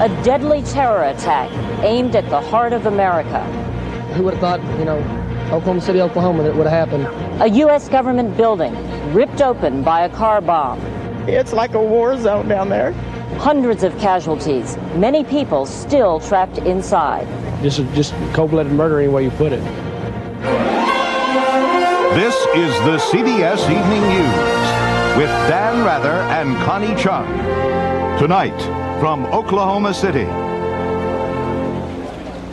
A deadly terror attack aimed at the heart of America. Who would have thought, Oklahoma City, Oklahoma, that it would have happened? A U.S. government building ripped open by a car bomb. It's like a war zone down there. Hundreds of casualties, many people still trapped inside. This is just cold-blooded murder any way you put it. This is the CBS Evening News with Dan Rather and Connie Chung. Tonight, from Oklahoma City.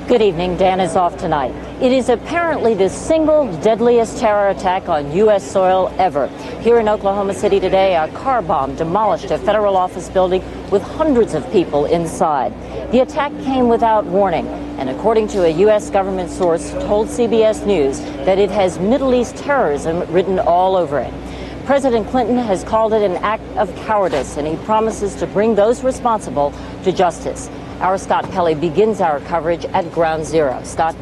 Good evening. Dan is off tonight. It is apparently the single deadliest terror attack on U.S. soil ever. Here in Oklahoma City today, a car bomb demolished a federal office building with hundreds of people inside. The attack came without warning, and according to a U.S. government source, told CBS News that it has Middle East terrorism written all over it. President Clinton has called it an act of cowardice, and he promises to bring those responsible to justice. Our Scott Pelley begins our coverage at Ground Zero. Scott?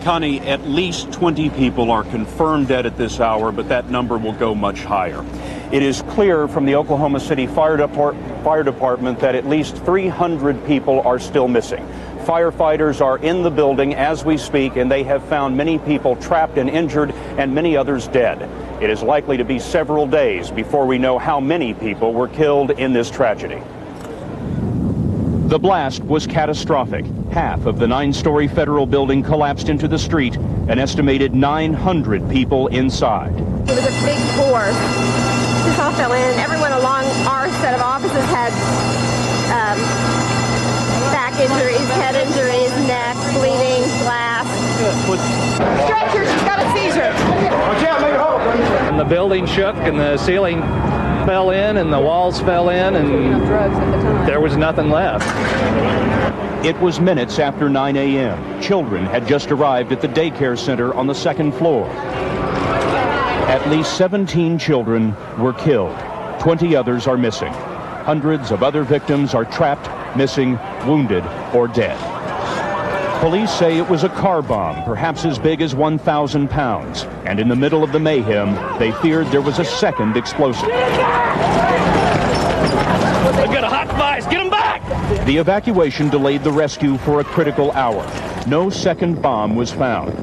Connie, at least 20 people are confirmed dead at this hour, but that number will go much higher. It is clear from the Oklahoma City Fire Department that at least 300 people are still missing. Firefighters are in the building as we speak, and they have found many people trapped and injured and many others dead. It is likely to be several days before we know how many people were killed in this tragedy. The blast was catastrophic. Half of the 9-story federal building collapsed into the street, an estimated 900 people inside. It was a big force. This all fell in. Everyone along our set of offices had back injuries, head injuries, neck, bleeding, glass. Stretcher, she's got a seizure. And the building shook and the ceiling fell in and the walls fell in and there was nothing left. It was minutes after 9 a.m. Children had just arrived at the daycare center on the second floor. At least 17 children were killed. 20 others are missing. Hundreds of other victims are trapped, missing, wounded, or dead. Police say it was a car bomb, perhaps as big as 1,000 pounds. And in the middle of the mayhem, they feared there was a second explosive. They've got a hot device. Get them back! The evacuation delayed the rescue for a critical hour. No second bomb was found.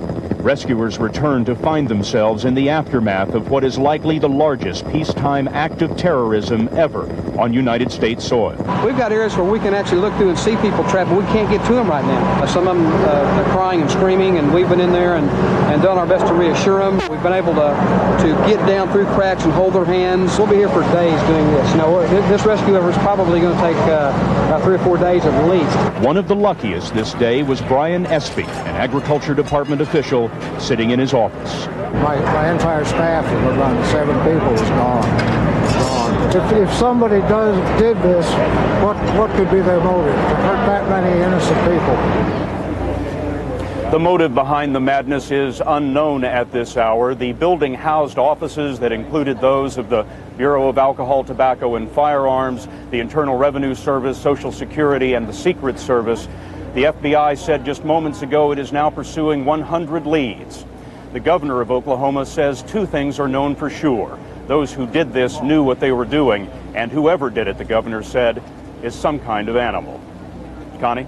Rescuers returned to find themselves in the aftermath of what is likely the largest peacetime act of terrorism ever on United States soil. We've got areas where we can actually look through and see people trapped, but we can't get to them right now. Some of them are crying and screaming, and we've been in there and done our best to reassure them. We've been able to get down through cracks and hold their hands. We'll be here for days doing this. This rescue effort is probably going to take about 3 or 4 days at least. One of the luckiest this day was Brian Espy, an Agriculture Department official sitting in his office. My entire staff of around 7 people is gone. If somebody did this, what could be their motive? To hurt that many innocent people? The motive behind the madness is unknown at this hour. The building housed offices that included those of the Bureau of Alcohol, Tobacco, and Firearms, the Internal Revenue Service, Social Security, and the Secret Service. The FBI said just moments ago it is now pursuing 100 leads. The governor of Oklahoma says 2 things are known for sure. Those who did this knew what they were doing, and whoever did it, the governor said, is some kind of animal. Connie?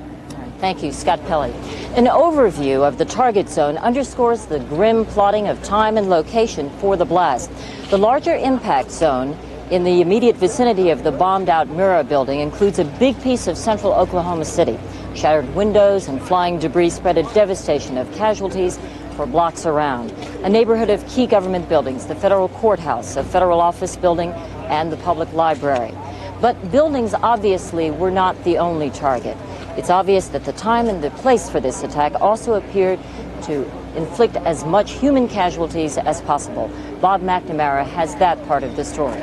Thank you, Scott Pelley. An overview of the target zone underscores the grim plotting of time and location for the blast. The larger impact zone in the immediate vicinity of the bombed-out Murrah building includes a big piece of central Oklahoma City. Shattered windows and flying debris spread a devastation of casualties for blocks around. A neighborhood of key government buildings, the federal courthouse, a federal office building, and the public library. But buildings obviously were not the only target. It's obvious that the time and the place for this attack also appeared to inflict as much human casualties as possible. Bob McNamara has that part of the story.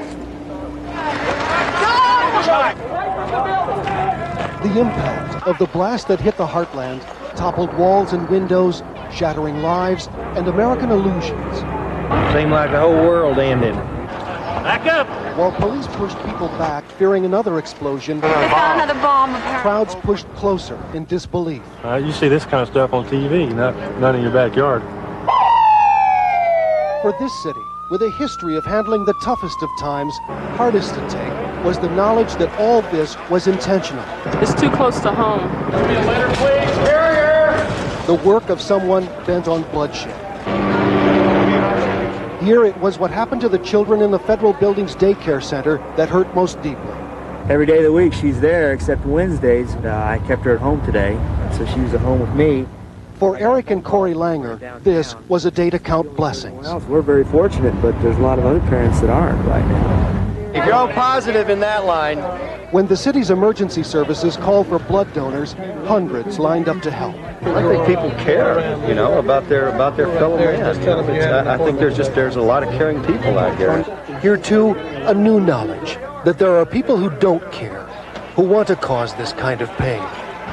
The impact of the blast that hit the heartland toppled walls and windows, shattering lives and American illusions. Seemed like the whole world ended. Back up! While police pushed people back, fearing another explosion, Another bomb, apparently. crowds pushed closer in disbelief. You see this kind of stuff on TV, not in your backyard. For this city, with a history of handling the toughest of times, hardest to take, was the knowledge that all this was intentional. It's too close to home. The work of someone bent on bloodshed. Here it was what happened to the children in the Federal Building's daycare center that hurt most deeply. Every day of the week she's there except Wednesdays. I kept her at home today, so she was at home with me. For Eric and Corey Langer, this was a day to count blessings. Well, we're very fortunate, but there's a lot of other parents that aren't right now. If you're positive in that line. When the city's emergency services called for blood donors, hundreds lined up to help. I think people care, about their fellow man. I think there's a lot of caring people out here. Here too, a new knowledge that there are people who don't care, who want to cause this kind of pain.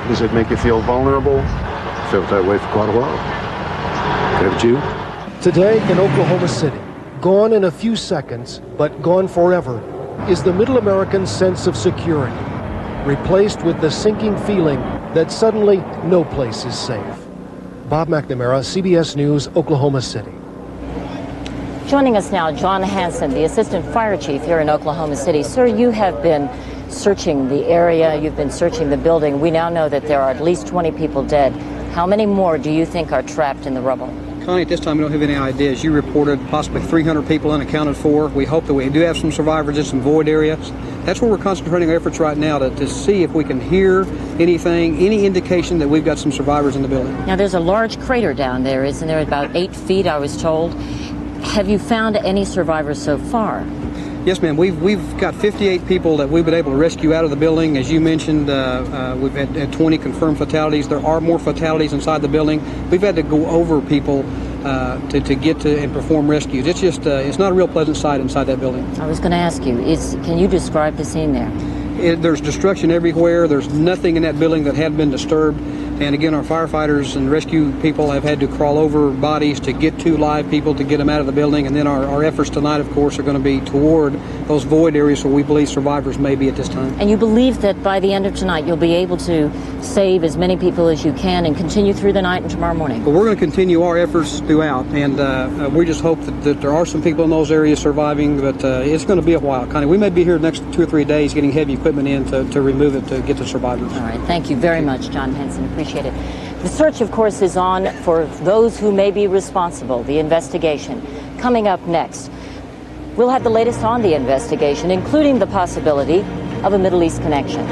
Does it make you feel vulnerable? I felt that way for quite a while. Haven't you? Today in Oklahoma City, gone in a few seconds, but gone forever, is the Middle American sense of security, replaced with the sinking feeling that suddenly no place is safe. Bob McNamara, CBS News, Oklahoma City. Joining us now, John Hansen, the Assistant Fire Chief here in Oklahoma City. Sir, you have been searching the area, you've been searching the building. We now know that there are at least 20 people dead. How many more do you think are trapped in the rubble? Connie, at this time we don't have any ideas. You reported possibly 300 people unaccounted for. We hope that we do have some survivors in some void areas. That's where we're concentrating our efforts right now to see if we can hear anything, any indication that we've got some survivors in the building. Now there's a large crater down there, isn't there? About 8 feet, I was told. Have you found any survivors so far? Yes, ma'am. We've got 58 people that we've been able to rescue out of the building. As you mentioned, we've had 20 confirmed fatalities. There are more fatalities inside the building. We've had to go over people to get to and perform rescues. It's just it's not a real pleasant sight inside that building. I was going to ask you, can you describe the scene there? There's destruction everywhere. There's nothing in that building that hadn't been disturbed. And again, our firefighters and rescue people have had to crawl over bodies to get to live people to get them out of the building. And then our efforts tonight, of course, are going to be toward those void areas where we believe survivors may be at this time. And you believe that by the end of tonight, you'll be able to save as many people as you can and continue through the night and tomorrow morning? Well, we're going to continue our efforts throughout. And we just hope that there are some people in those areas surviving. But it's going to be a while, Connie. We may be here the next 2 or 3 days getting heavy equipment in to remove it to get the survivors. All right. Thank you very much, John Henson. Appreciate it. The search, of course, is on for those who may be responsible, the investigation. Coming up next, we'll have the latest on the investigation, including the possibility of a Middle East connection.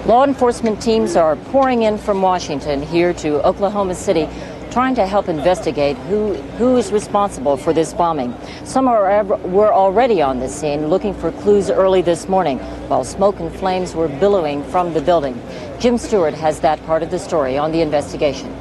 Law enforcement teams are pouring in from Washington here to Oklahoma City, trying to help investigate who is responsible for this bombing. Some were already on the scene looking for clues early this morning, while smoke and flames were billowing from the building. Jim Stewart has that part of the story on the investigation.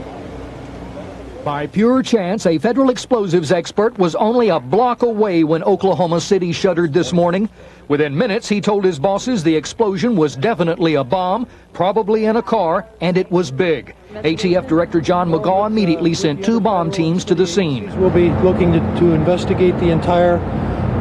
By pure chance, a federal explosives expert was only a block away when Oklahoma City shuddered this morning. Within minutes, he told his bosses the explosion was definitely a bomb, probably in a car, and it was big. ATF Director John McGaugh immediately sent 2 bomb teams to the scene. We'll be looking to investigate the entire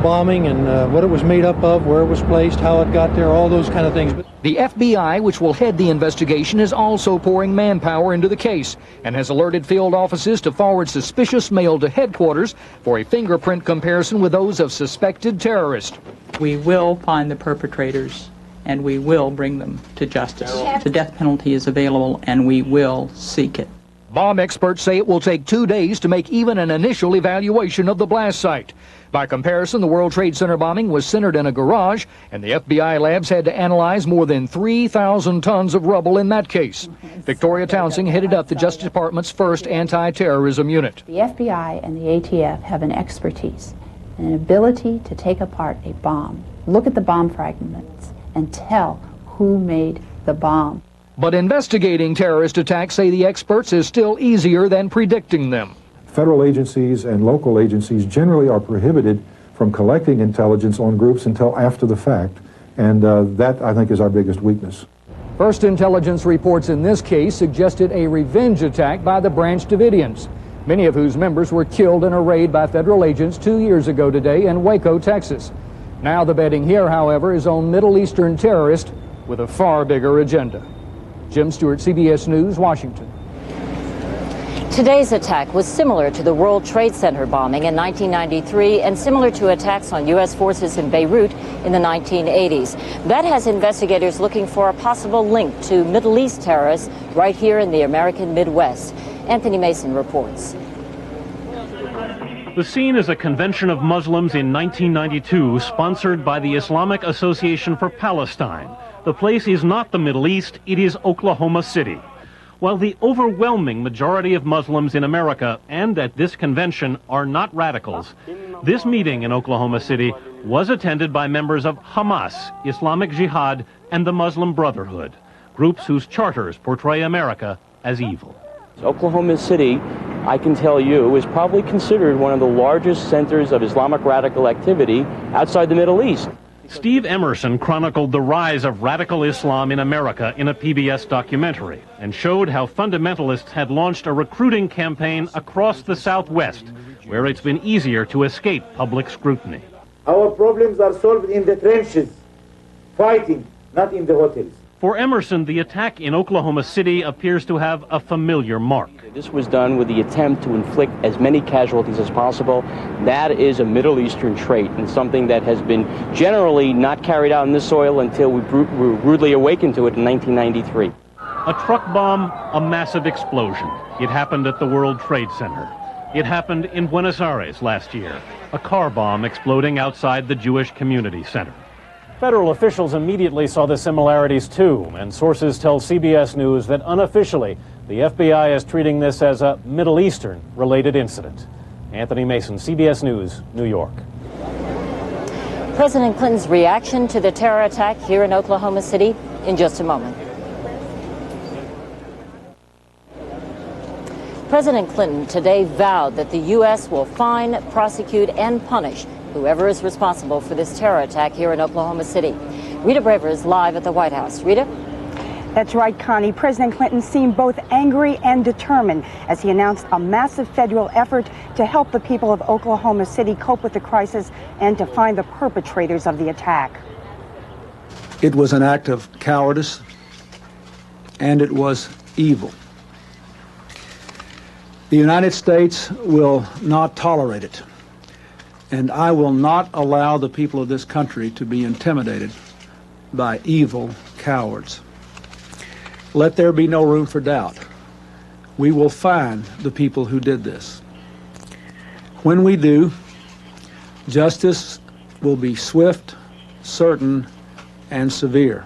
bombing and what it was made up of, where it was placed, how it got there, all those kind of things. The FBI, which will head the investigation, is also pouring manpower into the case and has alerted field offices to forward suspicious mail to headquarters for a fingerprint comparison with those of suspected terrorists. We will find the perpetrators and we will bring them to justice. The death penalty is available and we will seek it. Bomb experts say it will take 2 days to make even an initial evaluation of the blast site. By comparison, the World Trade Center bombing was centered in a garage, and the FBI labs had to analyze more than 3,000 tons of rubble in that case. Victoria Townsend headed up the Justice Department's first anti-terrorism unit. The FBI and the ATF have an expertise, an ability to take apart a bomb, look at the bomb fragments, and tell who made the bomb. But investigating terrorist attacks, say the experts, is still easier than predicting them. Federal agencies and local agencies generally are prohibited from collecting intelligence on groups until after the fact, and that, I think, is our biggest weakness. First intelligence reports in this case suggested a revenge attack by the Branch Davidians, many of whose members were killed in a raid by federal agents 2 years ago today in Waco, Texas. Now the betting here, however, is on Middle Eastern terrorists with a far bigger agenda. Jim Stewart, CBS News, Washington. Today's attack was similar to the World Trade Center bombing in 1993 and similar to attacks on U.S. forces in Beirut in the 1980s. That has investigators looking for a possible link to Middle East terrorists right here in the American Midwest. Anthony Mason reports. The scene is a convention of Muslims in 1992 sponsored by the Islamic Association for Palestine. The place is not the Middle East, it is Oklahoma City. While the overwhelming majority of Muslims in America and at this convention are not radicals, this meeting in Oklahoma City was attended by members of Hamas, Islamic Jihad, and the Muslim Brotherhood, groups whose charters portray America as evil. Oklahoma City, I can tell you, is probably considered one of the largest centers of Islamic radical activity outside the Middle East. Steve Emerson chronicled the rise of radical Islam in America in a PBS documentary and showed how fundamentalists had launched a recruiting campaign across the Southwest, where it's been easier to escape public scrutiny. Our problems are solved in the trenches, fighting, not in the hotels. For Emerson, the attack in Oklahoma City appears to have a familiar mark. This was done with the attempt to inflict as many casualties as possible. That is a Middle Eastern trait and something that has been generally not carried out in this soil until we were rudely awakened to it in 1993. A truck bomb, a massive explosion. It happened at the World Trade Center. It happened in Buenos Aires last year. A car bomb exploding outside the Jewish Community Center. Federal officials immediately saw the similarities too, and sources tell CBS News that unofficially, the FBI is treating this as a Middle Eastern-related incident. Anthony Mason, CBS News, New York. President Clinton's reaction to the terror attack here in Oklahoma City in just a moment. President Clinton today vowed that the U.S. will find, prosecute, and punish whoever is responsible for this terror attack here in Oklahoma City. Rita Braver is live at the White House. Rita? That's right, Connie. President Clinton seemed both angry and determined as he announced a massive federal effort to help the people of Oklahoma City cope with the crisis and to find the perpetrators of the attack. It was an act of cowardice, and it was evil. The United States will not tolerate it, and I will not allow the people of this country to be intimidated by evil cowards. Let there be no room for doubt. We will find the people who did this. When we do, justice will be swift, certain, and severe.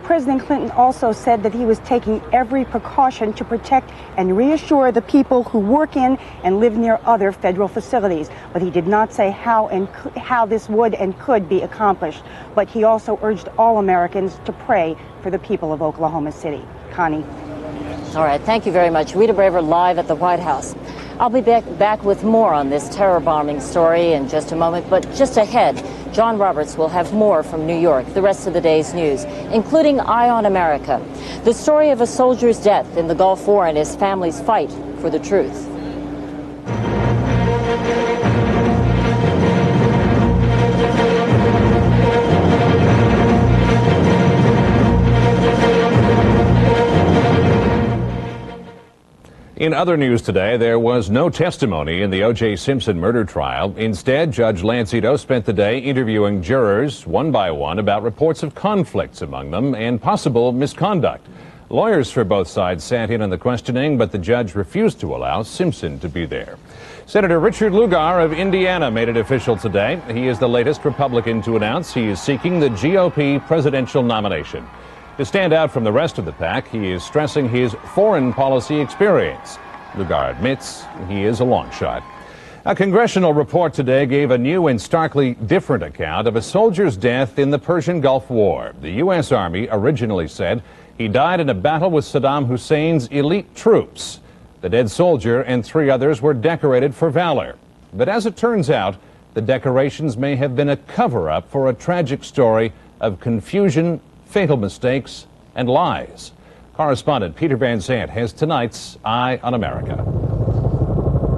President Clinton also said that he was taking every precaution to protect and reassure the people who work in and live near other federal facilities. But he did not say how this would and could be accomplished. But he also urged all Americans to pray for the people of Oklahoma City. Connie. All right, thank you very much. Rita Braver live at the White House. I'll be back with more on this terror bombing story in just a moment, but just ahead, John Roberts will have more from New York, the rest of the day's news, including Eye on America, the story of a soldier's death in the Gulf War and his family's fight for the truth. In other news today, there was no testimony in the O.J. Simpson murder trial. Instead, Judge Lance Ito spent the day interviewing jurors one by one about reports of conflicts among them and possible misconduct. Lawyers for both sides sat in on the questioning, but the judge refused to allow Simpson to be there. Senator Richard Lugar of Indiana made it official today. He is the latest Republican to announce he is seeking the GOP presidential nomination. To stand out from the rest of the pack, he is stressing his foreign policy experience. Lugar admits he is a long shot. A congressional report today gave a new and starkly different account of a soldier's death in the Persian Gulf War. The U.S. Army originally said he died in a battle with Saddam Hussein's elite troops. The dead soldier and 3 others were decorated for valor. But as it turns out, the decorations may have been a cover-up for a tragic story of confusion, fatal mistakes, and lies. Correspondent Peter Van Zandt has tonight's Eye on America.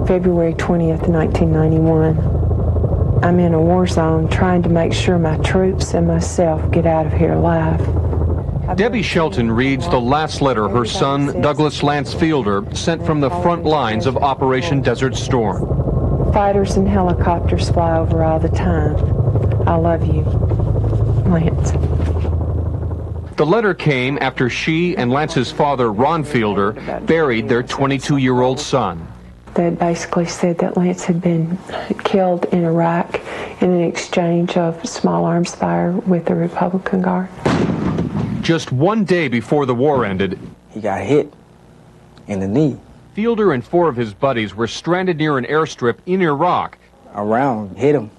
February 20th, 1991. I'm in a war zone trying to make sure my troops and myself get out of here alive. Debbie Shelton reads the last letter her son, Douglas Lance Fielder, sent from the front lines of Operation Desert Storm. Fighters and helicopters fly over all the time. I love you, Lance. The letter came after she and Lance's father, Ron Fielder, buried their 22-year-old son. They basically said that Lance had been killed in Iraq in an exchange of small arms fire with the Republican Guard. Just one day before the war ended, he got hit in the knee. Fielder and 4 of his buddies were stranded near an airstrip in Iraq. A round hit him.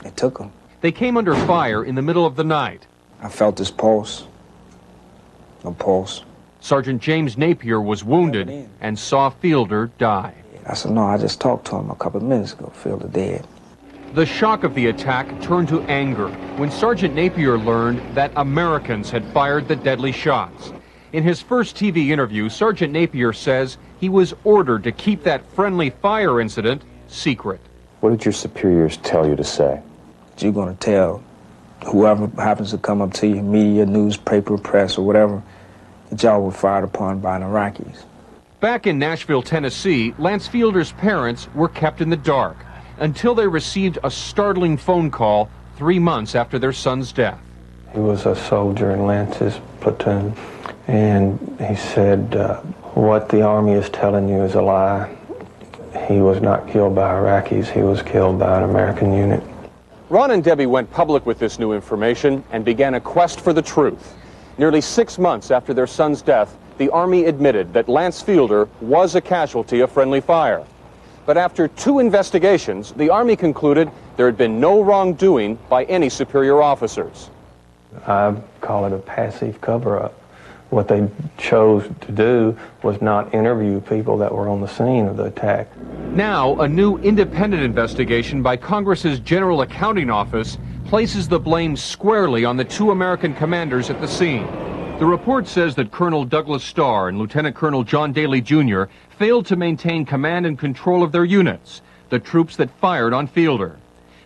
It took him. They came under fire in the middle of the night. I felt his pulse. No pulse. Sergeant James Napier was wounded and saw Fielder die. I said, no, I just talked to him a couple of minutes ago. Fielder dead. The shock of the attack turned to anger when Sergeant Napier learned that Americans had fired the deadly shots. In his first TV interview, Sergeant Napier says he was ordered to keep that friendly fire incident secret. What did your superiors tell you to say? You're going to tell whoever happens to come up to you, media, newspaper, press, or whatever, that y'all were fired upon by the Iraqis. Back in Nashville, Tennessee, Lance Fielder's parents were kept in the dark until they received a startling phone call 3 months after their son's death. He was a soldier in Lance's platoon, and he said, what the Army is telling you is a lie. He was not killed by Iraqis, he was killed by an American unit. Ron and Debbie went public with this new information and began a quest for the truth. Nearly 6 months after their son's death, the Army admitted that Lance Fielder was a casualty of friendly fire. But after 2 investigations, the Army concluded there had been no wrongdoing by any superior officers. I call it a passive cover-up. What they chose to do was not interview people that were on the scene of the attack. Now, a new independent investigation by Congress's General Accounting Office places the blame squarely on the 2 American commanders at the scene. The report says that Colonel Douglas Starr and Lieutenant Colonel John Daly Jr. failed to maintain command and control of their units, the troops that fired on Fielder.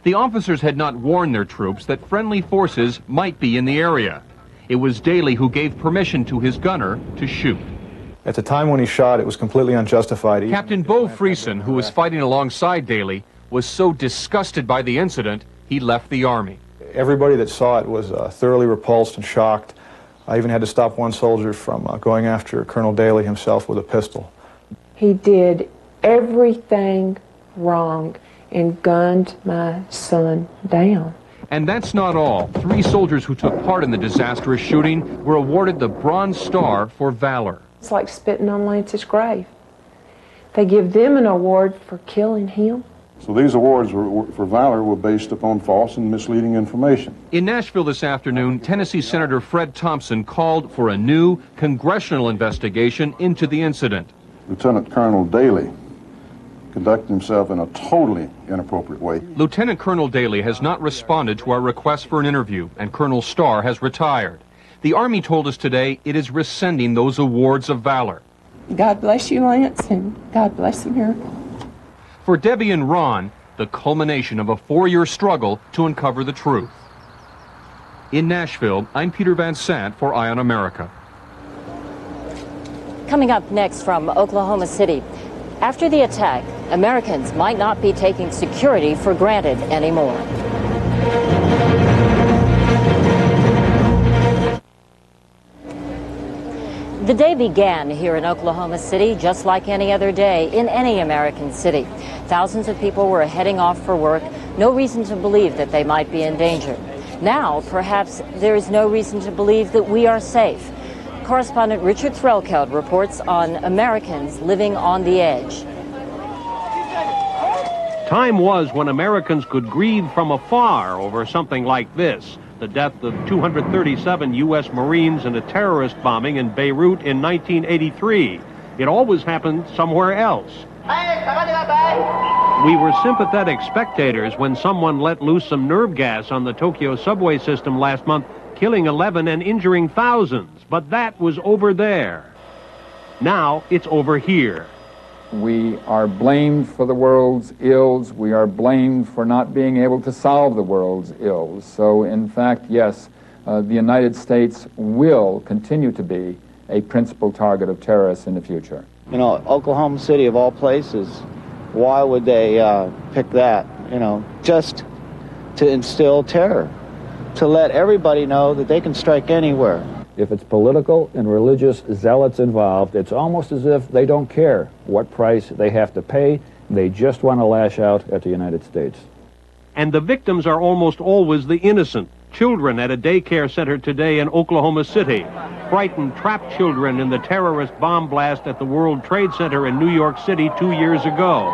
The officers had not warned their troops that friendly forces might be in the area. It was Daly who gave permission to his gunner to shoot. At the time when he shot, it was completely unjustified. Captain Bo Friesen, who was fighting alongside Daly, was so disgusted by the incident, he left the Army. Everybody that saw it was thoroughly repulsed and shocked. I even had to stop one soldier from going after Colonel Daly himself with a pistol. He did everything wrong and gunned my son down. And that's not all. 3 soldiers who took part in the disastrous shooting were awarded the Bronze Star for valor. It's like spitting on Lance's grave. They give them an award for killing him. So these awards for valor were based upon false and misleading information. In Nashville this afternoon, Tennessee Senator Fred Thompson called for a new congressional investigation into the incident. Lieutenant Colonel Daly conducted himself in a totally inappropriate way. Lieutenant Colonel Daly has not responded to our request for an interview, and Colonel Starr has retired. The Army told us today it is rescinding those awards of valor. God bless you, Lance, and God bless America. For Debbie and Ron, the culmination of a 4-year struggle to uncover the truth. In Nashville, I'm Peter Van Sant for Eye on America. Coming up next from Oklahoma City. After the attack, Americans might not be taking security for granted anymore. The day began here in Oklahoma City just like any other day in any American city. Thousands of people were heading off for work, no reason to believe that they might be in danger. Now, perhaps there is no reason to believe that we are safe. Correspondent Richard Threlkeld reports on Americans living on the edge. Time was when Americans could grieve from afar over something like this. The death of 237 U.S. Marines in a terrorist bombing in Beirut in 1983. It always happened somewhere else. We were sympathetic spectators when someone let loose some nerve gas on the Tokyo subway system last month, killing 11 and injuring thousands. But that was over there. Now it's over here. We are blamed for the world's ills. We are blamed for not being able to solve the world's ills. So, in fact, yes, the United States will continue to be a principal target of terrorists in the future. You know, Oklahoma City, of all places, why would they pick that? You know, just to instill terror, to let everybody know that they can strike anywhere. If it's political and religious zealots involved, it's almost as if they don't care what price they have to pay. They just want to lash out at the United States. And the victims are almost always the innocent. Children at a daycare center today in Oklahoma City. Frightened, trapped children in the terrorist bomb blast at the World Trade Center in New York City 2 years ago.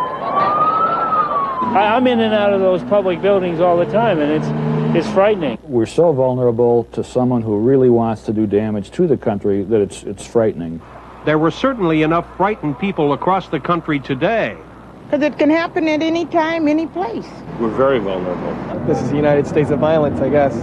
I'm in and out of those public buildings all the time, and it's frightening. We're so vulnerable to someone who really wants to do damage to the country that it's frightening. There were certainly enough frightened people across the country today. Because it can happen at any time, any place. We're very vulnerable. This is the United States of violence, I guess.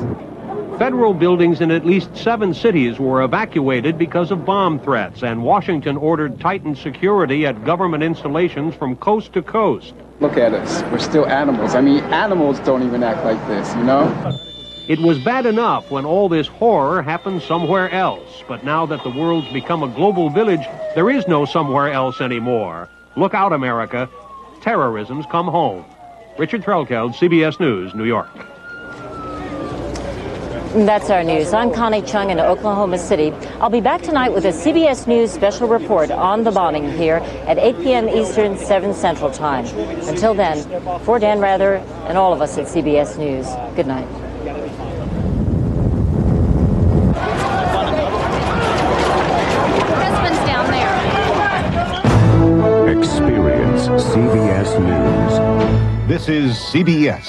Federal buildings in at least 7 cities were evacuated because of bomb threats, and Washington ordered tightened security at government installations from coast to coast. Look at us. We're still animals. I mean, animals don't even act like this, you know? It was bad enough when all this horror happened somewhere else, but now that the world's become a global village, there is no somewhere else anymore. Look out, America. Terrorism's come home. Richard Threlkeld, CBS News, New York. That's our news. I'm Connie Chung in Oklahoma City. I'll be back tonight with a CBS News special report on the bombing here at 8 p.m. Eastern, 7 Central Time. Until then, for Dan Rather and all of us at CBS News, good night. Experience CBS News. This is CBS.